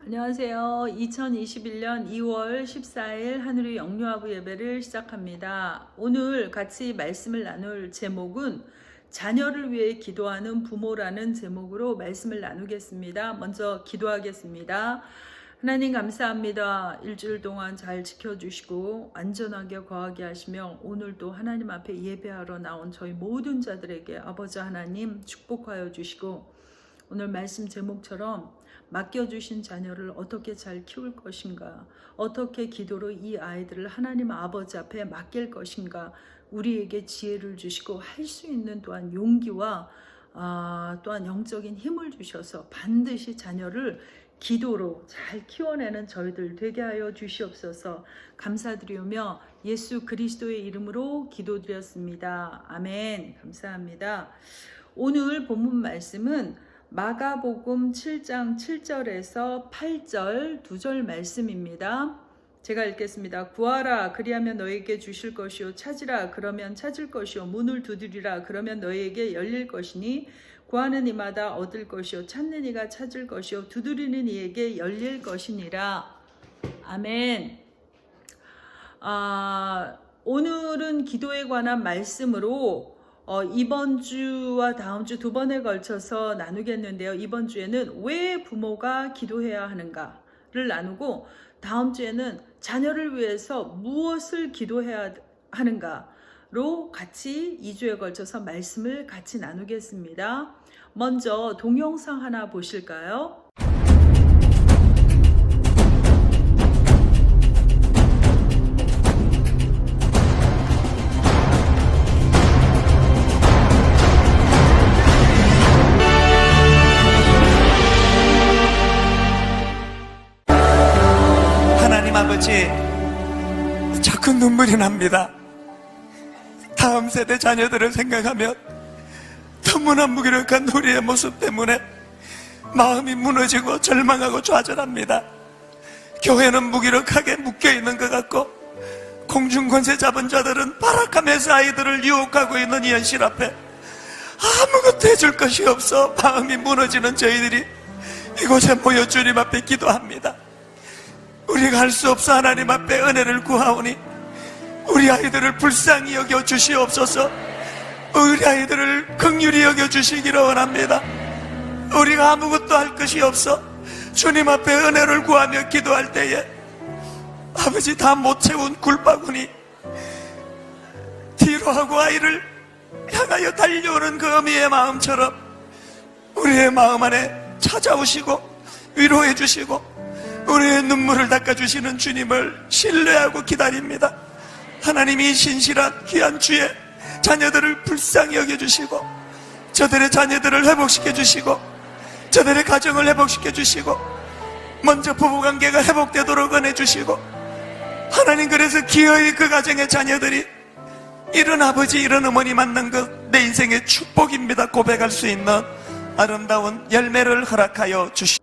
안녕하세요. 2021년 2월 14일 하늘의 영유아부 예배를 시작합니다. 오늘 같이 말씀을 나눌 제목은 자녀를 위해 기도하는 부모라는 제목으로 말씀을 나누겠습니다. 먼저 기도하겠습니다. 하나님 감사합니다. 일주일 동안 잘 지켜주시고 안전하게 거하게 하시며 오늘도 하나님 앞에 예배하러 나온 저희 모든 자들에게 아버지 하나님 축복하여 주시고, 오늘 말씀 제목처럼 맡겨주신 자녀를 어떻게 잘 키울 것인가, 어떻게 기도로 이 아이들을 하나님 아버지 앞에 맡길 것인가, 우리에게 지혜를 주시고 할 수 있는 또한 용기와 또한 영적인 힘을 주셔서 반드시 자녀를 기도로 잘 키워내는 저희들 되게 하여 주시옵소서. 감사드리며 예수 그리스도의 이름으로 기도드렸습니다. 아멘. 감사합니다. 오늘 본문 말씀은 마가복음 7장 7절에서 8절 2절 말씀입니다. 제가 읽겠습니다. 구하라 그리하면 너에게 주실 것이요, 찾으라 그러면 찾을 것이요, 문을 두드리라 그러면 너에게 열릴 것이니 구하는 이마다 얻을 것이요, 찾는 이가 찾을 것이요, 두드리는 이에게 열릴 것이니라. 아멘. 오늘은 기도에 관한 말씀으로 이번 주와 다음 주 두 번에 걸쳐서 나누겠는데요. 이번 주에는 왜 부모가 기도해야 하는가를 나누고, 다음 주에는 자녀를 위해서 무엇을 기도해야 하는가로 같이 2주에 걸쳐서 말씀을 같이 나누겠습니다. 먼저 동영상 하나 보실까요? 하나님 아버지, 자꾸 눈물이 납니다. 다음 세대 자녀들을 생각하면 너무나 무기력한 우리의 모습 때문에 마음이 무너지고 절망하고 좌절합니다. 교회는 무기력하게 묶여있는 것 같고, 공중권세 잡은 자들은 발악하면서 아이들을 유혹하고 있는 이 현실 앞에 아무것도 해줄 것이 없어 마음이 무너지는 저희들이 이곳에 모여 주님 앞에 기도합니다. 우리가 할 수 없어 하나님 앞에 은혜를 구하오니 우리 아이들을 불쌍히 여겨 주시옵소서. 우리 아이들을 긍휼히 여겨 주시기를 원합니다. 우리가 아무것도 할 것이 없어 주님 앞에 은혜를 구하며 기도할 때에 아버지 다 못 채운 굴바구니 뒤로 하고 아이를 향하여 달려오는 그 어미의 마음처럼 우리의 마음 안에 찾아오시고 위로해 주시고 우리의 눈물을 닦아주시는 주님을 신뢰하고 기다립니다. 하나님이 신실한 귀한 주의 자녀들을 불쌍히 여겨주시고 저들의 자녀들을 회복시켜주시고 저들의 가정을 회복시켜주시고 먼저 부부관계가 회복되도록 은혜주시고, 하나님 그래서 기어이 그 가정의 자녀들이 이런 아버지 이런 어머니 만난 것 내 인생의 축복입니다 고백할 수 있는 아름다운 열매를 허락하여 주시옵소서.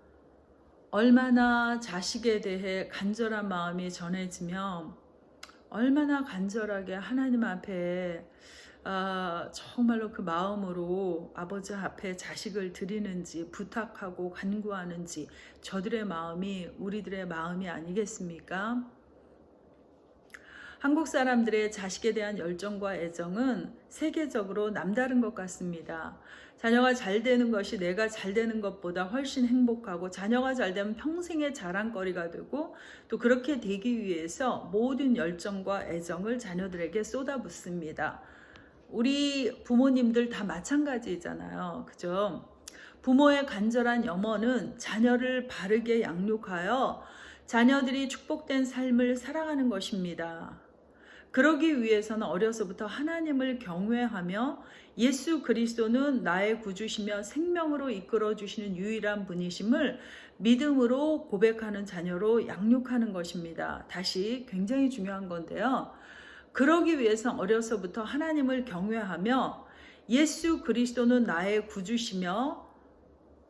얼마나 자식에 대해 간절한 마음이 전해지면 얼마나 간절하게 하나님 앞에 정말로 그 마음으로 아버지 앞에 자식을 드리는지 부탁하고 간구하는지, 저들의 마음이 우리들의 마음이 아니겠습니까? 한국 사람들의 자식에 대한 열정과 애정은 세계적으로 남다른 것 같습니다. 자녀가 잘 되는 것이 내가 잘 되는 것보다 훨씬 행복하고, 자녀가 잘 되면 평생의 자랑거리가 되고, 또 그렇게 되기 위해서 모든 열정과 애정을 자녀들에게 쏟아붓습니다. 우리 부모님들 다 마찬가지잖아요. 그죠? 부모의 간절한 염원은 자녀를 바르게 양육하여 자녀들이 축복된 삶을 살아가는 것입니다. 그러기 위해서는 어려서부터 하나님을 경외하며 예수 그리스도는 나의 구주시며 생명으로 이끌어 주시는 유일한 분이심을 믿음으로 고백하는 자녀로 양육하는 것입니다. 다시 굉장히 중요한 건데요. 그러기 위해서 어려서부터 하나님을 경외하며 예수 그리스도는 나의 구주시며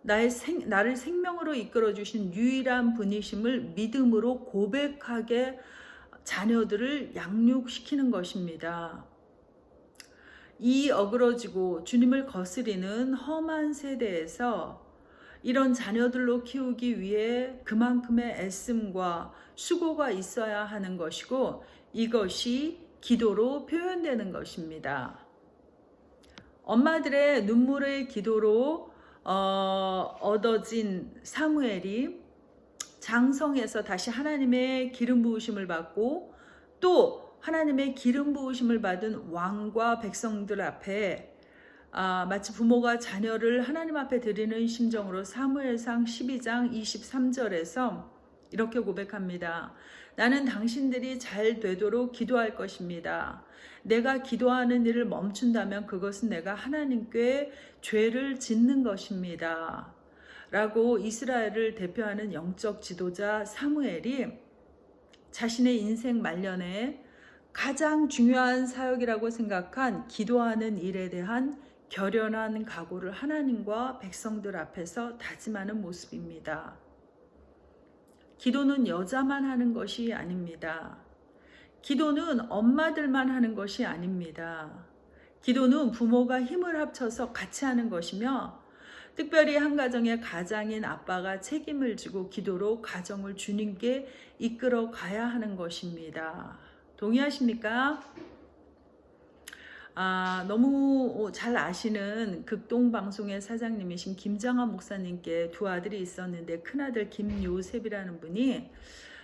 나를 생명으로 이끌어 주신 유일한 분이심을 믿음으로 고백하게 자녀들을 양육시키는 것입니다. 이 어그러지고 주님을 거스리는 험한 세대에서 이런 자녀들로 키우기 위해 그만큼의 애씀과 수고가 있어야 하는 것이고 이것이 기도로 표현되는 것입니다. 엄마들의 눈물의 기도로 얻어진 사무엘이 장성에서 다시 하나님의 기름 부으심을 받고 또 하나님의 기름 부으심을 받은 왕과 백성들 앞에 마치 부모가 자녀를 하나님 앞에 드리는 심정으로 사무엘상 12장 23절에서 이렇게 고백합니다. 나는 당신들이 잘 되도록 기도할 것입니다. 내가 기도하는 일을 멈춘다면 그것은 내가 하나님께 죄를 짓는 것입니다. 라고 이스라엘을 대표하는 영적 지도자 사무엘이 자신의 인생 말년에 가장 중요한 사역이라고 생각한 기도하는 일에 대한 결연한 각오를 하나님과 백성들 앞에서 다짐하는 모습입니다. 기도는 여자만 하는 것이 아닙니다. 기도는 엄마들만 하는 것이 아닙니다. 기도는 부모가 힘을 합쳐서 같이 하는 것이며 특별히 한 가정의 가장인 아빠가 책임을 지고 기도로 가정을 주님께 이끌어 가야 하는 것입니다. 동의하십니까? 너무 잘 아시는 극동방송의 사장님이신 김장한 목사님께 두 아들이 있었는데 큰아들 김요셉이라는 분이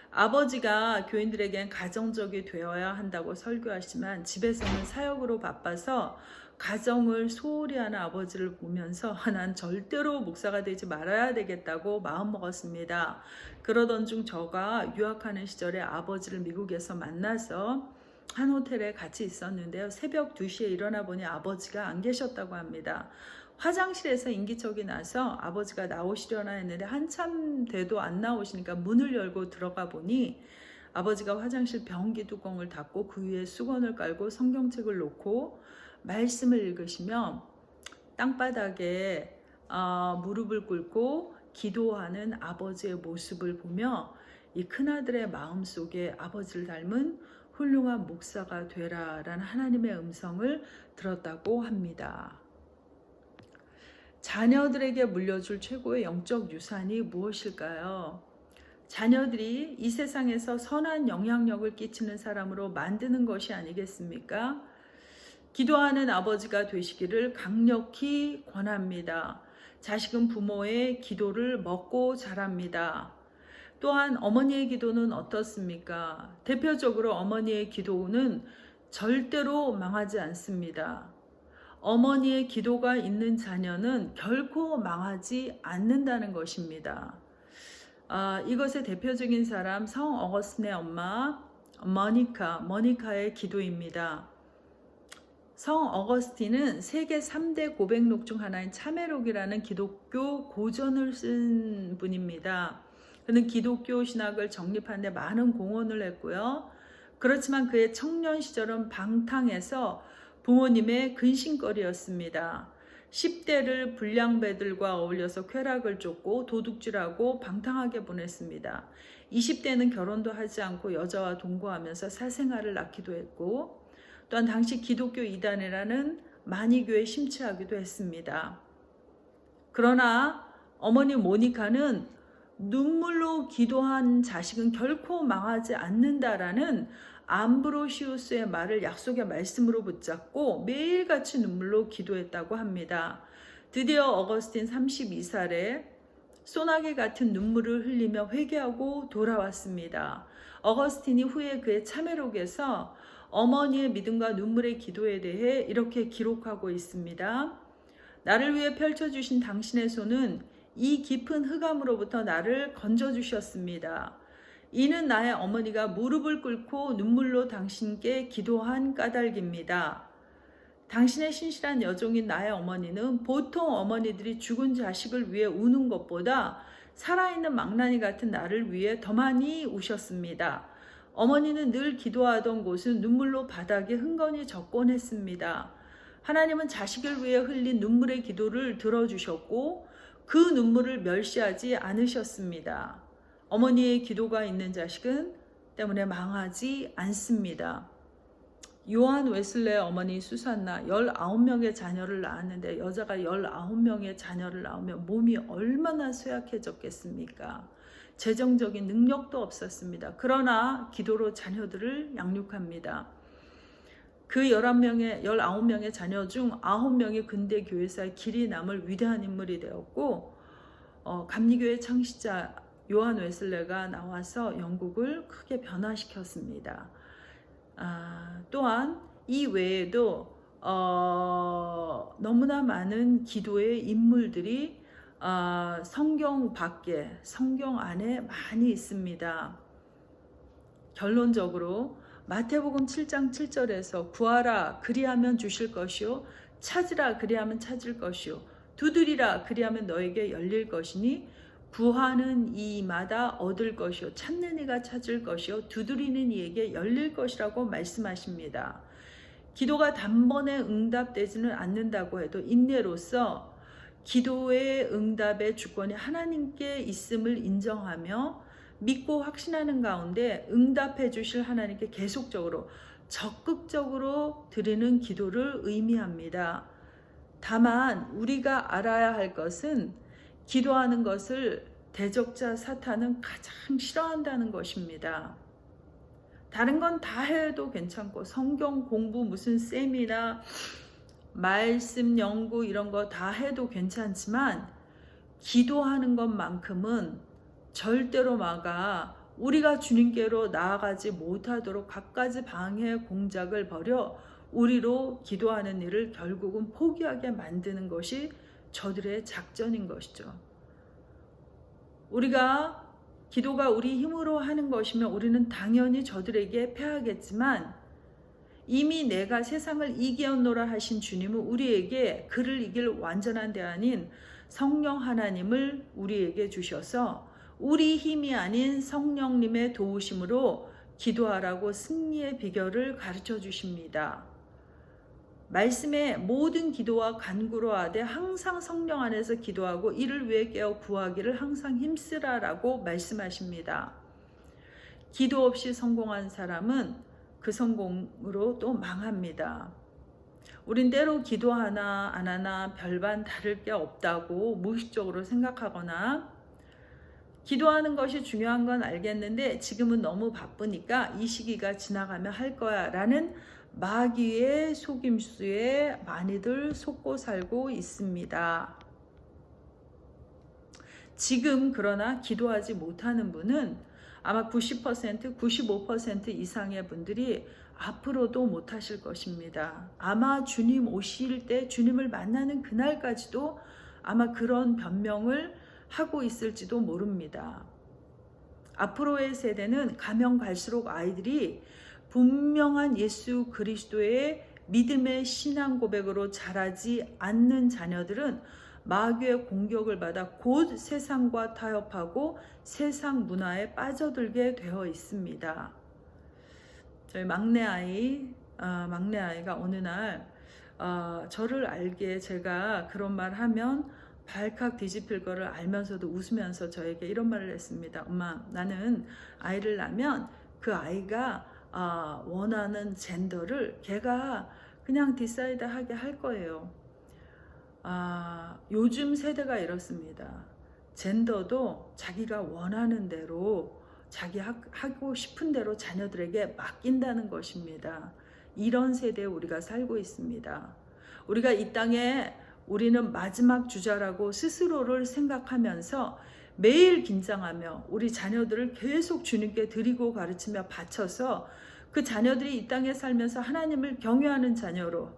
아버지가 교인들에겐 가정적이 되어야 한다고 설교하지만 집에서는 사역으로 바빠서 가정을 소홀히 하는 아버지를 보면서 난 절대로 목사가 되지 말아야 되겠다고 마음먹었습니다. 그러던 중 저가 유학하는 시절에 아버지를 미국에서 만나서 한 호텔에 같이 있었는데요. 새벽 2시에 일어나 보니 아버지가 안 계셨다고 합니다. 화장실에서 인기척이 나서 아버지가 나오시려나 했는데 한참 돼도 안 나오시니까 문을 열고 들어가 보니 아버지가 화장실 변기 뚜껑을 닫고 그 위에 수건을 깔고 성경책을 놓고 말씀을 읽으시며 땅바닥에 무릎을 꿇고 기도하는 아버지의 모습을 보며 이 큰아들의 마음속에 아버지를 닮은 훌륭한 목사가 되라라는 하나님의 음성을 들었다고 합니다. 자녀들에게 물려줄 최고의 영적 유산이 무엇일까요? 자녀들이 이 세상에서 선한 영향력을 끼치는 사람으로 만드는 것이 아니겠습니까? 기도하는 아버지가 되시기를 강력히 권합니다. 자식은 부모의 기도를 먹고 자랍니다. 또한 어머니의 기도는 어떻습니까? 대표적으로 어머니의 기도는 절대로 망하지 않습니다. 어머니의 기도가 있는 자녀는 결코 망하지 않는다는 것입니다. 이것의 대표적인 사람 성 어거스틴의 엄마 머니카의 기도입니다. 성 어거스틴은 세계 3대 고백록 중 하나인 참회록이라는 기독교 고전을 쓴 분입니다. 그는 기독교 신학을 정립하는 데 많은 공헌을 했고요. 그렇지만 그의 청년 시절은 방탕해서 부모님의 근심거리였습니다. 10대를 불량배들과 어울려서 쾌락을 쫓고 도둑질하고 방탕하게 보냈습니다. 20대는 결혼도 하지 않고 여자와 동거하면서 사생아를 낳기도 했고 또한 당시 기독교 이단이라는 만이교에 심취하기도 했습니다. 그러나 어머니 모니카는 눈물로 기도한 자식은 결코 망하지 않는다라는 암브로시우스의 말을 약속의 말씀으로 붙잡고 매일같이 눈물로 기도했다고 합니다. 드디어 어거스틴 32살에 소나기 같은 눈물을 흘리며 회개하고 돌아왔습니다. 어거스틴이 후에 그의 참회록에서 어머니의 믿음과 눈물의 기도에 대해 이렇게 기록하고 있습니다. 나를 위해 펼쳐주신 당신의 손은 이 깊은 흑암으로부터 나를 건져주셨습니다. 이는 나의 어머니가 무릎을 꿇고 눈물로 당신께 기도한 까닭입니다. 당신의 신실한 여종인 나의 어머니는 보통 어머니들이 죽은 자식을 위해 우는 것보다 살아있는 망나니 같은 나를 위해 더 많이 우셨습니다. 어머니는 늘 기도하던 곳은 눈물로 바닥에 흥건히 젖곤 했습니다. 하나님은 자식을 위해 흘린 눈물의 기도를 들어주셨고 그 눈물을 멸시하지 않으셨습니다. 어머니의 기도가 있는 자식은 때문에 망하지 않습니다. 요한 웨슬레의 어머니 수산나 19명의 자녀를 낳았는데 여자가 19명의 자녀를 낳으면 몸이 얼마나 쇠약해졌겠습니까? 재정적인 능력도 없었습니다. 그러나 기도로 자녀들을 양육합니다. 그 19명의 자녀 중 9명이 근대 교회사의 길이 남을 위대한 인물이 되었고 감리교회 창시자 요한 웨슬레가 나와서 영국을 크게 변화시켰습니다. 또한 이 외에도 너무나 많은 기도의 인물들이 성경 밖에, 성경 안에 많이 있습니다. 결론적으로 마태복음 7장 7절에서 구하라 그리하면 주실 것이요 찾으라 그리하면 찾을 것이요 두드리라 그리하면 너에게 열릴 것이니 구하는 이마다 얻을 것이요 찾는 이가 찾을 것이요 두드리는 이에게 열릴 것이라고 말씀하십니다. 기도가 단번에 응답되지는 않는다고 해도 인내로서 기도의 응답의 주권이 하나님께 있음을 인정하며 믿고 확신하는 가운데 응답해 주실 하나님께 계속적으로 적극적으로 드리는 기도를 의미합니다. 다만 우리가 알아야 할 것은 기도하는 것을 대적자 사탄은 가장 싫어한다는 것입니다. 다른 건 다 해도 괜찮고 성경 공부 무슨 세미나 말씀 연구 이런 거 다 해도 괜찮지만 기도하는 것만큼은 절대로 우리가 주님께로 나아가지 못하도록 갖가지 방해 공작을 벌여 우리로 기도하는 일을 결국은 포기하게 만드는 것이 저들의 작전인 것이죠. 기도가 우리 힘으로 하는 것이면 우리는 당연히 저들에게 패하겠지만 이미 내가 세상을 이기었노라 하신 주님은 우리에게 그를 이길 완전한 데 아닌 성령 하나님을 우리에게 주셔서 우리 힘이 아닌 성령님의 도우심으로 기도하라고 승리의 비결을 가르쳐 주십니다. 말씀에 모든 기도와 간구로 하되 항상 성령 안에서 기도하고 이를 위해 깨어 구하기를 항상 힘쓰라라고 말씀하십니다. 기도 없이 성공한 사람은 그 성공으로 또 망합니다. 우린 때로 기도하나 안 하나 별반 다를 게 없다고 무의식적으로 생각하거나 기도하는 것이 중요한 건 알겠는데 지금은 너무 바쁘니까 이 시기가 지나가면 할 거야 라는 마귀의 속임수에 많이들 속고 살고 있습니다. 지금 그러나 기도하지 못하는 분은 아마 90%, 95% 이상의 분들이 앞으로도 못하실 것입니다. 아마 주님 오실 때 주님을 만나는 그날까지도 아마 그런 변명을 하고 있을지도 모릅니다. 앞으로의 세대는 가면 갈수록 아이들이 분명한 예수 그리스도의 믿음의 신앙 고백으로 자라지 않는 자녀들은 마귀의 공격을 받아 곧 세상과 타협하고 세상 문화에 빠져들게 되어 있습니다. 저희 막내 아이가 어느 날 저를 알기에 제가 그런 말 하면 발칵 뒤집힐 거를 알면서도 웃으면서 저에게 이런 말을 했습니다. 엄마, 나는 아이를 낳으면 그 아이가 원하는 젠더를 걔가 그냥 디사이드 하게 할 거예요. 요즘 세대가 이렇습니다. 젠더도 자기가 원하는 대로 자기 하고 싶은 대로 자녀들에게 맡긴다는 것입니다. 이런 세대에 우리가 살고 있습니다. 우리가 이 땅에 우리는 마지막 주자라고 스스로를 생각하면서 매일 긴장하며 우리 자녀들을 계속 주님께 드리고 가르치며 바쳐서 그 자녀들이 이 땅에 살면서 하나님을 경외하는 자녀로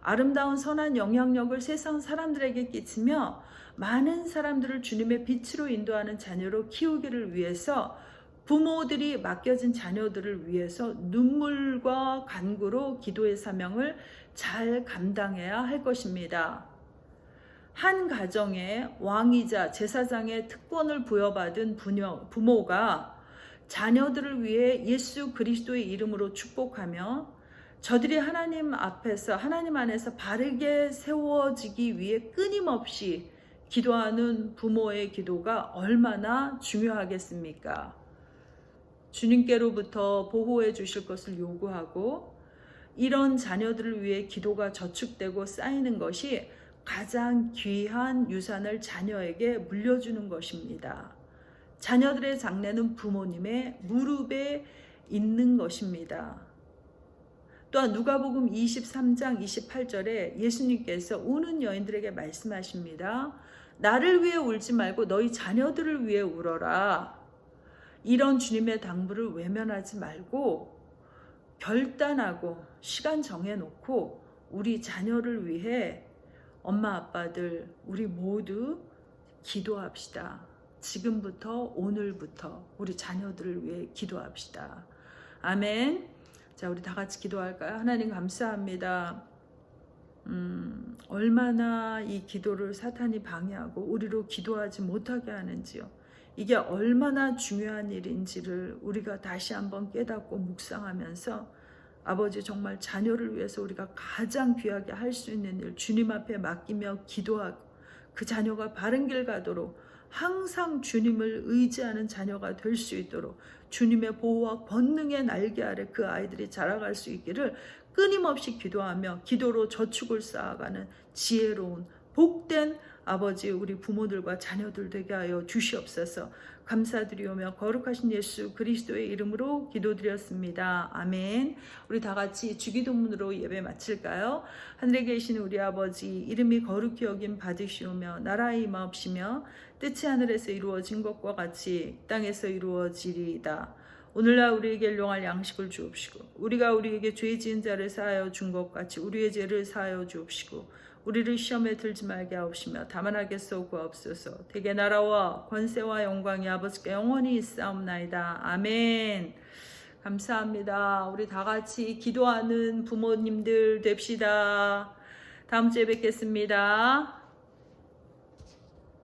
아름다운 선한 영향력을 세상 사람들에게 끼치며 많은 사람들을 주님의 빛으로 인도하는 자녀로 키우기를 위해서 부모들이 맡겨진 자녀들을 위해서 눈물과 간구로 기도의 사명을 잘 감당해야 할 것입니다. 한 가정에 왕이자 제사장의 특권을 부여받은 부모가 자녀들을 위해 예수 그리스도의 이름으로 축복하며 저들이 하나님 안에서 바르게 세워지기 위해 끊임없이 기도하는 부모의 기도가 얼마나 중요하겠습니까? 주님께로부터 보호해 주실 것을 요구하고 이런 자녀들을 위해 기도가 저축되고 쌓이는 것이 가장 귀한 유산을 자녀에게 물려주는 것입니다. 자녀들의 장래는 부모님의 무릎에 있는 것입니다. 또한 누가복음 23장 28절에 예수님께서 우는 여인들에게 말씀하십니다. 나를 위해 울지 말고 너희 자녀들을 위해 울어라. 이런 주님의 당부를 외면하지 말고 결단하고 시간 정해놓고 우리 자녀를 위해 엄마 아빠들 우리 모두 기도합시다. 지금부터 오늘부터 우리 자녀들을 위해 기도합시다. 아멘. 자, 우리 다 같이 기도할까요? 하나님 감사합니다. 얼마나 이 기도를 사탄이 방해하고 우리로 기도하지 못하게 하는지요. 이게 얼마나 중요한 일인지를 우리가 다시 한번 깨닫고 묵상하면서 아버지 정말 자녀를 위해서 우리가 가장 귀하게 할 수 있는 일 주님 앞에 맡기며 기도하고 그 자녀가 바른 길 가도록 항상 주님을 의지하는 자녀가 될 수 있도록 주님의 보호와 권능의 날개 아래 그 아이들이 자라갈 수 있기를 끊임없이 기도하며 기도로 저축을 쌓아가는 지혜로운 복된 아버지 우리 부모들과 자녀들 되게 하여 주시옵소서. 감사드리오며 거룩하신 예수 그리스도의 이름으로 기도드렸습니다. 아멘. 우리 다 같이 주기도문으로 예배 마칠까요? 하늘에 계신 우리 아버지 이름이 거룩히 여김 받으시오며 나라의 임하옵시며 뜻이 하늘에서 이루어진 것과 같이 땅에서 이루어지리이다. 오늘날 우리에게 일용할 양식을 주옵시고 우리가 우리에게 죄 지은 자를 사하여 준 것 같이 우리의 죄를 사하여 주옵시고 우리를 시험에 들지 말게 하옵시며 다만 하겠소 구하옵소서. 대개 나라와 권세와 영광이 아버지께 영원히 있사옵나이다. 아멘. 감사합니다. 우리 다 같이 기도하는 부모님들 됩시다. 다음 주에 뵙겠습니다.